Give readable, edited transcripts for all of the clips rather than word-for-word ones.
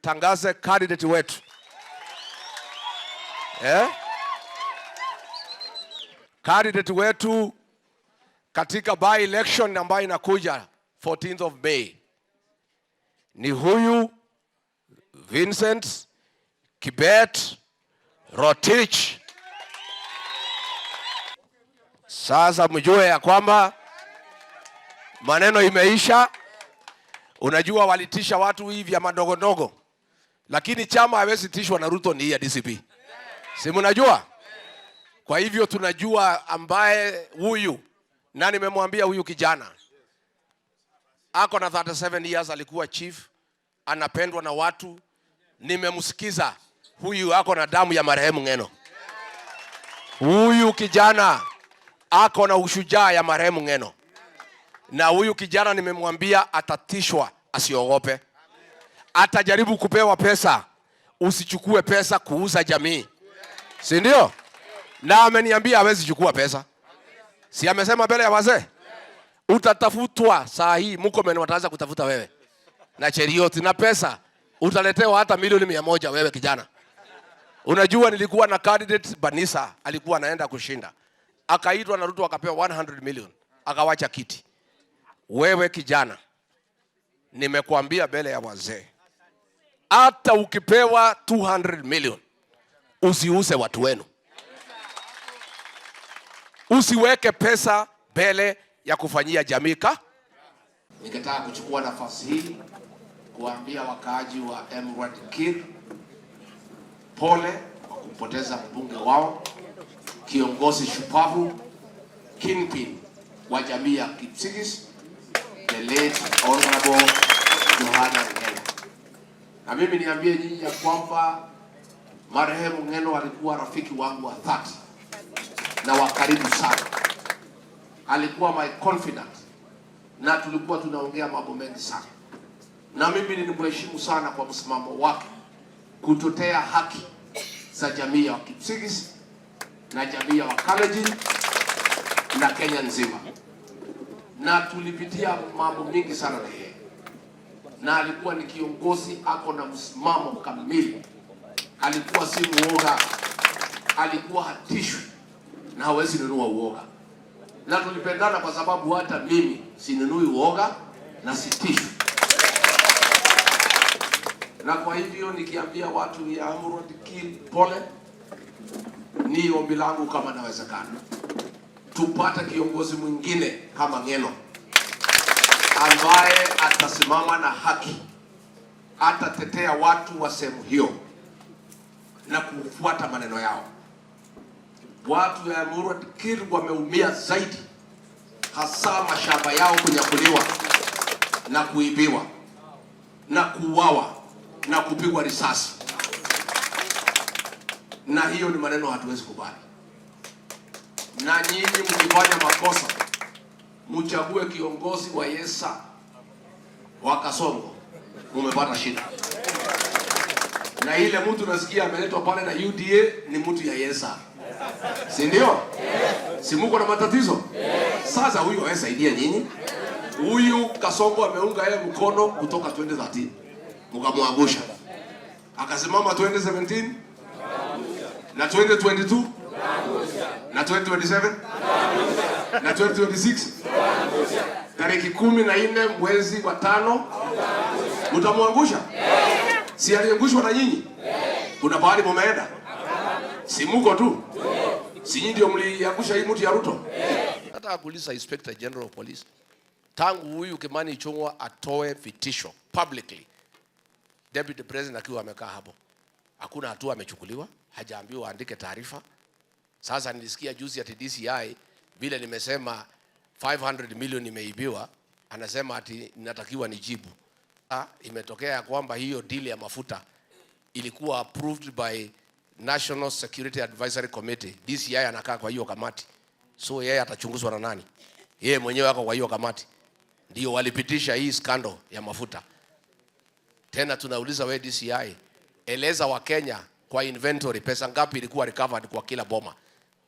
Tangaze candidate wetu. Candidate wetu katika by election ambayo inakuja 14th of May ni huyu Vincent Kibet Rotich. Sasa mjue ya kwamba maneno imeisha. Unajua walitisha watu hivi ya madogo ndogo, lakini chama hawezi tishwa na Ruto ni ya DCP. Si mnajua? Kwa hivyo tunajua ambaye huyu, na nimemwambia huyu kijana ako na 37 years, alikuwa chief, anapendwa na watu. Nimemsikiza huyu ako na damu ya marehemu Ng'eno. Huyu kijana ako na ushujaa ya marehemu Ng'eno. Na huyu kijana nimemwambia atatishwa, asiogope. Atajaribu kupewa pesa, usichukue pesa kuuza jamii. Si ndio? Na ameniambia hawezi chukua pesa. Si amesema mbele ya wazee? Utatafutwa saa hii, Murkomen wataanza kutafuta wewe. Na Cheriot na pesa utaletewa hata milioni 100 wewe kijana. Unajua nilikuwa na candidate Banisa, alikuwa anaenda kushinda. Akaitwa na Ruto akapewa 100 million, akawacha kiti. Wewe kijana, nimekuambia mbele ya wazee, hata ukipewa 200 million, usiuse watu wenu. Usiweke pesa mbele ya kufanyia jamii. Ningetaka kuchukua nafasi hii kuambia wakaaji wa Emurua Dikirr pole kwa kupoteza mbunge wao, kiongozi shupavu, kingpin wa jamii ya Kipsigis, the late Honorable Johana Ng'eno. Na mimi niambie nyinyi ya kwamba marehemu Ng'eno alikuwa rafiki wangu wa dhati na wa karibu sana. Alikuwa my confidant na tulikuwa tunaongea mambo mengi sana. Na mimi nilimheshimu sana kwa msimamo wake kutetea haki za jamii ya Kipsigis na jamii ya Wakalenjin na Kenya nzima. Na tulipitia mambo mingi sana na yeye. Na alikuwa ni kiongozi ako na msimamo kamili. Alikuwa si muoga, alikuwa hatishwi na hawezi nunua uoga. Na tulipendana kwa sababu hata mimi sinunui uoga na sitishwi. Na kwa hivyo nikiambia watu ya Emurua Dikirr pole, ni ombi langu kama nawezekana tupate kiongozi mwingine kama Ng'eno ambaye atasimama na haki, atatetea watu wa sehemu hiyo na kufuata maneno yao. Watu ya Emurua Dikirr wameumia zaidi, hasa mashamba yao kunyakuliwa na kuibiwa na kuuawa na kupigwa risasi. Na hiyo ni maneno hatuwezi kubali. Na nyinyi mkifanya makosa, mchague kiongozi wa Yesa wa Kasongo, umepata shida. Na ile mtu nasikia ameletwa pale na UDA ni mtu ya Yesa. Si ndio? Si mko na matatizo? Sasa huyu hawasaidia nyinyi. Huyu Kasongo ameunga yeye mkono kutoka 2013. Mkamwangusha. Akasimama 2017 na 2022 na 2027 na 2026 tarehe 14 mwezi wa 5 mtamwangusha. Si aliangushwa na nyinyi? Kuna bahari mumeenda? Si mko tu? Si nyinyi ndio mliangusha hii mtu ya Ruto? Hata kuuliza Inspector General of Police, tangu huyu Kimani Ichung'wah atoe vitisho publicly, Deputy President akiwa amekaa hapo, hakuna hatua amechukuliwa, hajaambiwa andike taarifa. Sasa nilisikia juzi ati DCI vile nimesema 500 million imeibiwa, anasema ati ninatakiwa nijibu. Imetokea ya kwamba hiyo deal ya mafuta ilikuwa approved by National Security Advisory Committee. DCI anakaa kwa hiyo kamati. So yeye atachunguzwa na nani? Yeye mwenyewe ako kwa hiyo kamati. Ndio walipitisha hii scandal ya mafuta. Tena tunauliza we DCI, eleza wa Kenya kwa inventory pesa ngapi ilikuwa recovered kwa kila boma.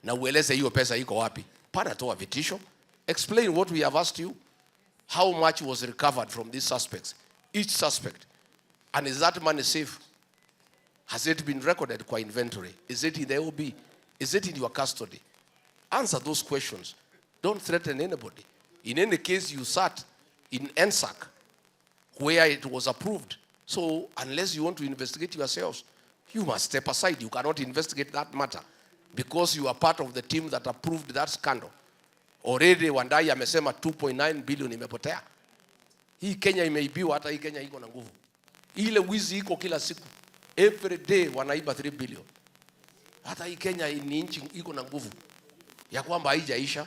Na ueleze hiyo pesa iko wapi. Pana toa vitisho. Explain what we have asked you. How much was recovered from these suspects? Each suspect. And is that money safe? Has it been recorded kwa inventory? Is it in the OB? Is it in your custody? Answer those questions. Don't threaten anybody. In any case, you sat in NSAC where it was approved. So unless you want to investigate yourselves, you must step aside. You cannot investigate that matter because you are part of the team that approved that scandal. Already Wandai amesema 2.9 billion imepotea. Hii Kenya imeibiwa, hata hii Kenya iko na nguvu. Ile wizi iko kila siku. Every day wanaiba 3 billion. Hata hii Kenya ni nchi iko na nguvu ya kwamba haijaisha.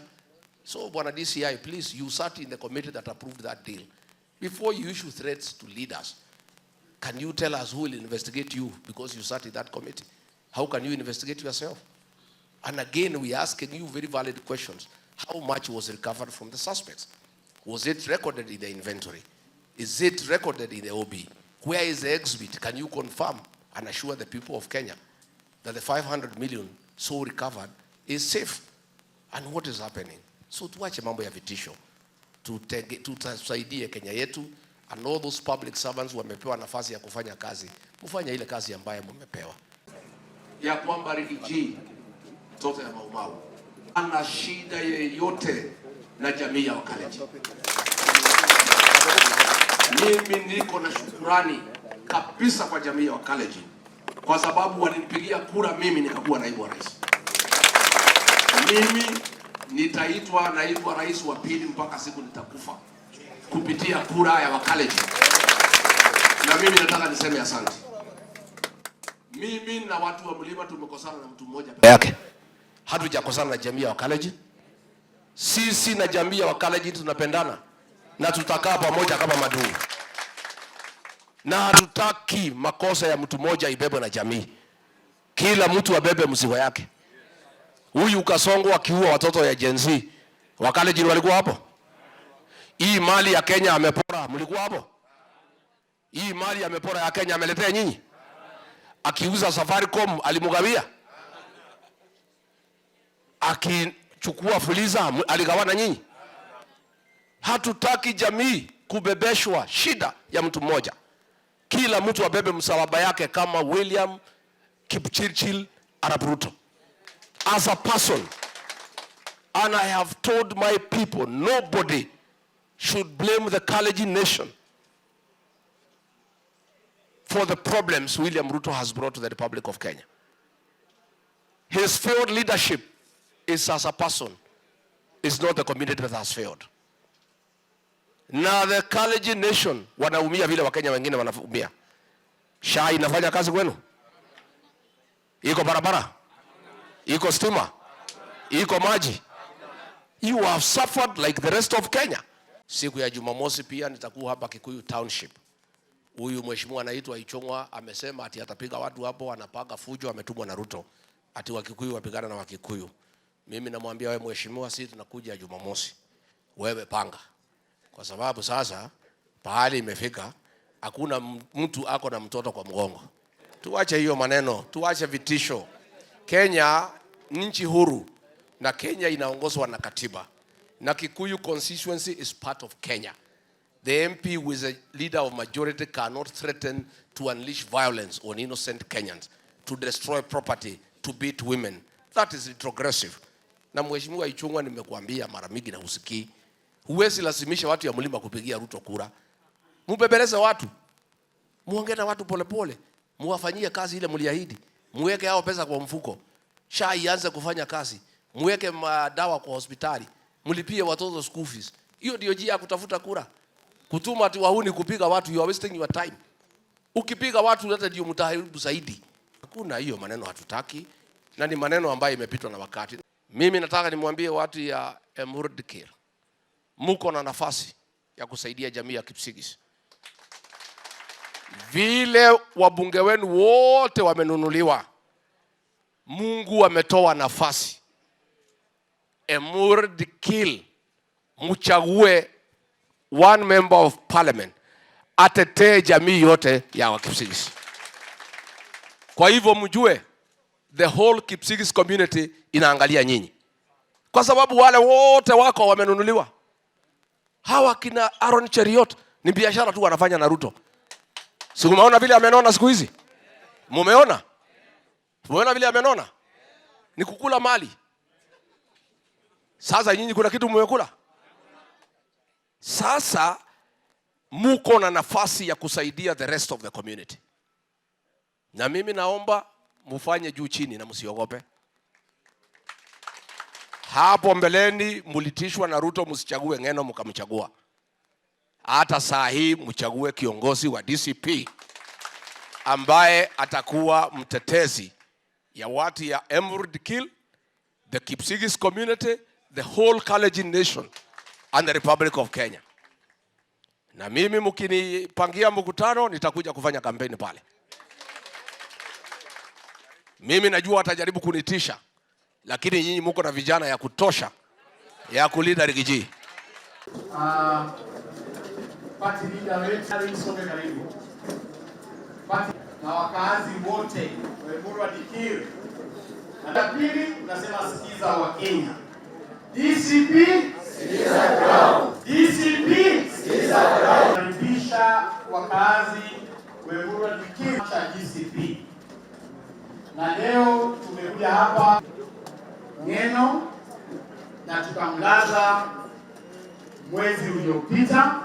So Bwana DCI, please, you sat in the committee that approved that deal. Before you issue threats to leaders, can you tell us who will investigate you because you sat in that committee? How can you investigate yourself? And again, we are asking you very valid questions. How much was recovered from the suspects? Was it recorded in the inventory? Is it recorded in the OB? Where is the exhibit? Can you confirm and assure the people of Kenya that the 500 million so recovered is safe? And what is happening? So tuache mambo ya vitisho. Tusaidie Kenya yetu, and all those public servants wamepewa nafasi ya kufanya kazi. Mfanye ile kazi ambayo mmepewa. Ya kwamba Rigiji mtoto ya Maumau ana shida yeyote na jamii ya Wakalenjin. Mimi niko na shukrani kabisa kwa jamii ya Wakalenjin kwa sababu walinipigia kura mimi nikakuwa naibu wa rais. Mimi nitaitwa naibu wa rais wa pili mpaka siku nitakufa kupitia kura ya Wakalenjin. Na mimi nataka niseme asante. Mimi na watu wa Mlima tumekosana na mtu mmoja peke yake. Hatujakosana na jamii ya Wakalenjin. Sisi na jamii ya Wakalenjin tunapendana na tutakaa pamoja kama madugu. Na hatutaki makosa ya mtu mmoja ibebwe na jamii. Kila mtu abebe mzigo yake. Huyu Kasongo akiua watoto ya Gen Z, Wakalenjin walikuwa hapo? Hii mali ya Kenya amepora, mlikuwa hapo? Hii mali amepora ya Kenya ameletea nyinyi? Akiuza Safaricom alimugawia? Akichukua Fuliza aligawana nyinyi? Hatutaki jamii kubebeshwa shida ya mtu mmoja. Kila mtu abebe msalaba yake kama William Kipchirchir Arap Ruto. As a person, and I have told my people, nobody should blame the Kalenjin nation for the problems William Ruto has brought to the Republic of Kenya. His failed leadership is as a person, is not the community that has failed. Na the Kalenjin nation wanaumia vile Wakenya wengine wanaumia. SHA inafanya kazi kwenu? Iko barabara? Iko stima? Iko maji? You have suffered like the rest of Kenya. Siku ya Jumamosi pia nitakuwa hapa Kikuyu Township. Huyu mheshimiwa anaitwa Ichong'wa amesema ati atapiga watu hapo, anapaga fujo, ametumwa na Ruto ati Wakikuyu wapigana na Wakikuyu. Mimi namwambia wewe mheshimiwa, sisi tunakuja Jumamosi, wewe panga, kwa sababu sasa pahali imefika hakuna mtu ako na mtoto kwa mgongo. Tuache hiyo maneno, tuache vitisho. Kenya nchi huru na Kenya inaongozwa na katiba. Na Kikuyu constituency is part of Kenya. The MP who is a leader of majority cannot threaten to unleash violence on innocent Kenyans, to destroy property, to beat women. That is retrogressive. Na mheshimiwa Ichung'wa nimekuambia mara mingi na usikii. Huwezi lazimisha watu ya Mlima kupigia Ruto kura. Mbebeleze watu. Muongee na watu polepole. Muwafanyie kazi ile mliahidi. Muweke hao pesa kwa mfuko. SHA ianze kufanya kazi. Muweke madawa kwa hospitali. Mlipie watoto school fees. Hiyo ndio njia ya kutafuta kura. Kutuma ati wahuni kupiga watu, you are wasting your time. Ukipiga watu hata ndio mtaharibu zaidi. Hakuna hiyo maneno, hatutaki. Na ni maneno ambayo imepitwa na wakati. Mimi nataka nimwambie watu ya Emurud-Kir, mko na nafasi ya kusaidia jamii ya Kipsigis. Vile wabunge wenu wote wamenunuliwa, Mungu ametoa nafasi. Emurud-Kir, mchague one member of parliament atetee jamii yote ya Wakipsigis. Kwa hivyo mjue the whole Kipsigis community inaangalia nyinyi, kwa sababu wale wote wako wamenunuliwa. Hawa kina Aaron Cheriot ni biashara tu wanafanya na Ruto. Si umeona vile amenona siku hizi? Mumeona? Mumeona vile amenona? Ni kukula mali. Sasa nyinyi kuna kitu mmekula? Sasa muko na nafasi ya kusaidia the rest of the community. Na mimi naomba mufanye juu chini na msiogope. Hapo mbeleni mulitishwa na Ruto msichague Ng'eno mkamchagua. Hata saa hii mchague kiongozi wa DCP ambaye atakuwa mtetezi ya watu ya Embu Dikirr, the Kipsigis community, the whole Kalenjin nation and the Republic of Kenya. Na mimi mkinipangia mkutano nitakuja kufanya kampeni pale. Mimi najua atajaribu kunitisha, lakini nyinyi mko na vijana ya kutosha ya kulinda Rigiji. Party leader wetu Msonge karibu. Na wakazi wote wa Embu Dikirr. Na pili tunasema sikiza wa Kenya. DCP sikiza ground. DCP sikiza ground. Karibisha wakazi wa Embu Dikirr cha DCP. Na leo tumekuja hapa Ng'eno na tukamlaza mwezi uliopita.